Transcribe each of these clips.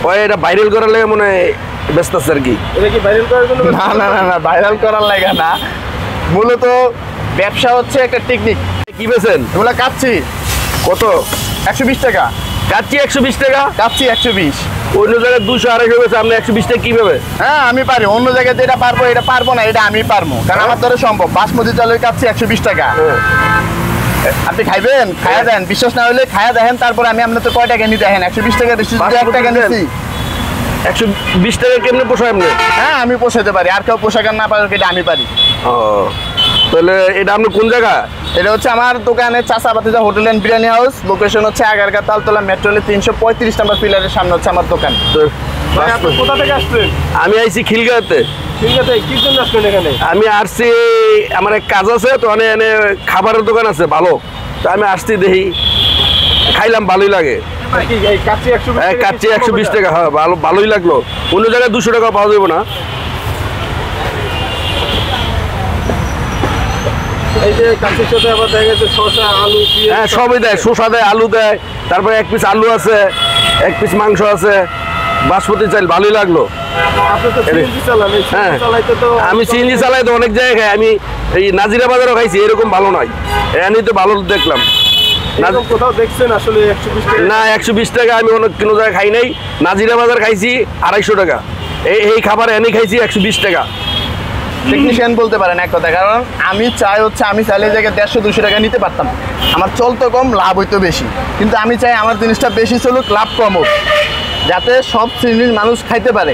ওই এটা ভাইরাল করার লাগে মনে হয় ব্যস্ত আছে আর কি। এটা কি ভাইরাল করার জন্য? না না না না, ভাইরাল করার লাগে না, মূলত ব্যবসা হচ্ছে একটা টেকনিক। কি বেছেন এগুলো কাচ্ছি কত? 120 টাকা। কাচ্চি 120 টাকা, কাচ্ছি 120। অন্য জায়গায় 200-250 বেছে, আপনি 120 টাকা কিভাবে? হ্যাঁ আমি পারি, অন্য জায়গায় যেটা পারবো এটা পারবো না, এটা আমি পারবো, কারণ আমার দ্বারা সম্ভব। বাসমতি চালের কাচ্ছি 120 টাকা। আপনি খাইবেন, খায়া দেন, বিশ্বাস না হলে খায়া দেখেন, তারপর আমি আপনার তো কয় টাকা নিতে দেখেন। 120 টাকা 1 টাকা নিচ্ছি। 120 টাকা কেমনে পোষায় আপনি? হ্যাঁ আমি পোষাতে পারি, আর কেউ পোশাক না পারে এটা আমি পারি। ও তাহলে এটা আপনি কোন জায়গা? এটা হচ্ছে আমার দোকানে Chacha Bhatija hotel and biryani house. Location হচ্ছে আগারগাঁ তালতলা মেট্রো রেলের 335 নম্বর পিলারের সামনে হচ্ছে আমার দোকান। ভাই আপনি কোথা থেকে আসছেন? আমি আইছি খিলগাঁওতে। খিলগাঁওতে কি জন্য আসছেন এখানে? আমি আসছি, আমার এক কাজ আছে তো, এনে খাবারের দোকান আছে ভালো, তো আমি আসছি দেখি, খাইলাম ভালোই লাগে। কি এই কাচ্চি 120 টাকা? কাচ্চি 120 টাকা, হ্যাঁ ভালোই লাগলো। অন্য জায়গায় 200 টাকা পাওয়া যাবে না। এই যে কাচ্চির সাথে আবার দেখা গেছে শসা, আলু, পেঁয়াজ। হ্যাঁ সবই দেয়, শসা দেয়, আলু দেয়, তারপরে 1 পিস আলু আছে, 1 পিস মাংস আছে, বাসমতি চাল, ভালোই লাগলো। আপনি তো সিএনজি চালান, এই হ্যাঁ সিএনজি চালাইতে তো আমি সিএনজি চালাই তো অনেক জায়গায় খাই। আমি এই নাজিরা বাজারও খাইছি, এরকম ভালো নয়, এখানে তো ভালো দেখলাম। এরকম কোথাও দেখছেন আসলে 120 টাকা? না 120 টাকা আমি অনেক কোনো জায়গায় খাই নাই। নাজিরা বাজার খাইছি 250 টাকা, এই খাবার এনে খাইছি 120 টাকা। টেকনিশিয়ান বলতে পারেন এক কথা, কারণ আমি চাই হচ্ছে আমি চাইলে জায়গায় 150-200 টাকা নিতে পারতাম, আমার চলতো কম, লাভ হইতো বেশি। কিন্তু আমি চাই আমার জিনিসটা বেশি চলুক, লাভ কম হোক, যাতে সব শ্রেণীর মানুষ খাইতে পারে।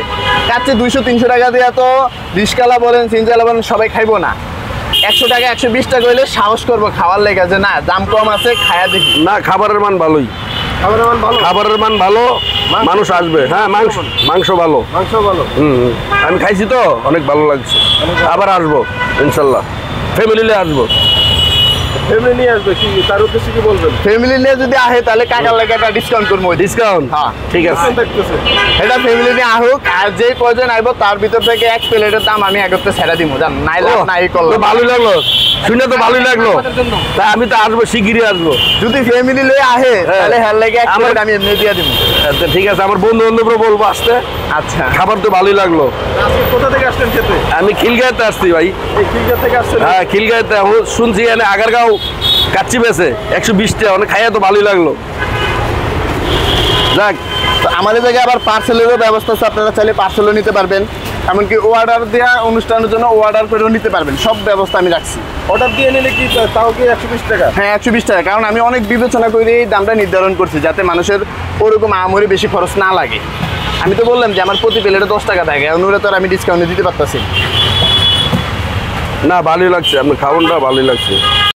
কাছে 200-300 টাকা দিয়ে তো রিস্কালা বলেন, সিনজালা বলেন, সবাই খাইবো না। 100 টাকা 120 টাকা হইলে সাহস করবো খাওয়ার লেগে, যে না দাম কম আছে, খায়া দেখি। না খাবারের মান ভালোই, খাবারের মান ভালো? খাবারের মান ভালো, মানুষ আসবে। হ্যাঁ মাংস ভালো। মাংস ভালো? আমি খাইছি তো, অনেক ভালো লাগছে, আবার আসবো ইনশাল্লাহ, ফ্যামিলি নিয়ে আসবো। ফ্যামিলি নিয়ে আসবে, কি তার উদ্দেশ্যে কি বলবেন? ফ্যামিলি নিয়ে যদি আহে তাহলে কাকার লেগে একটা ডিসকাউন্ট করবো। ডিসকাউন্ট? হ্যাঁ ঠিক আছে। দেখতেছে এটা ফ্যামিলি নিয়ে আহুক, আর যে কয়জন আইব তার ভিতর থেকে 1 প্লেটের দাম আমি একত্রে ছেড়ে দিব, জান নাই লাভ নাই করলাম। ভালোই লাগলো শুনে, তো ভালোই লাগলো। তা আমি তো আসবো, শিগগিরই আসবো। যদি ফ্যামিলি লয়ে আহে তাহলে হ্যার লেগে 1 প্লেট আমি এমনি দিয়ে দিব। আচ্ছা ঠিক আছে, আমার বন্ধু বান্ধবরা বলবো আসতে। আচ্ছা খাবার তো ভালোই লাগলো। আজকে কোথা থেকে আসছেন খেতে? আমি খিলগাঁওতে আসছি ভাই। এই খিলগাঁও থেকে আসছেন? হ্যাঁ খিলগাঁওতে শুনছি, এনে আগারগাঁও কাচ্চি বেছে 120 টাকা, অনেক খাইয়া তো ভালোই লাগলো। যাক, তো আমাদের জায়গায় আবার পার্সেলেরও ব্যবস্থা আছে, আপনারা চাইলে পার্সেলও নিতে পারবেন, এমনকি অর্ডার দেওয়া অনুষ্ঠানের জন্য অর্ডার করেও নিতে পারবেন, সব ব্যবস্থা আমি রাখছি। অর্ডার দিয়ে নিলে কি তাও কি 120 টাকা? হ্যাঁ 120 টাকা, কারণ আমি অনেক বিবেচনা করে এই দামটা নির্ধারণ করছি, যাতে মানুষের ওরকম আমরি বেশি খরচ না লাগে। আমি তো বললাম যে আমার প্রতি প্লেটে 10 টাকা থাকে, অনুরে তো আর আমি ডিসকাউন্ট দিতে পারতাছি না ভালোই লাগছে, আপনার খাবারটা ভালোই লাগছে।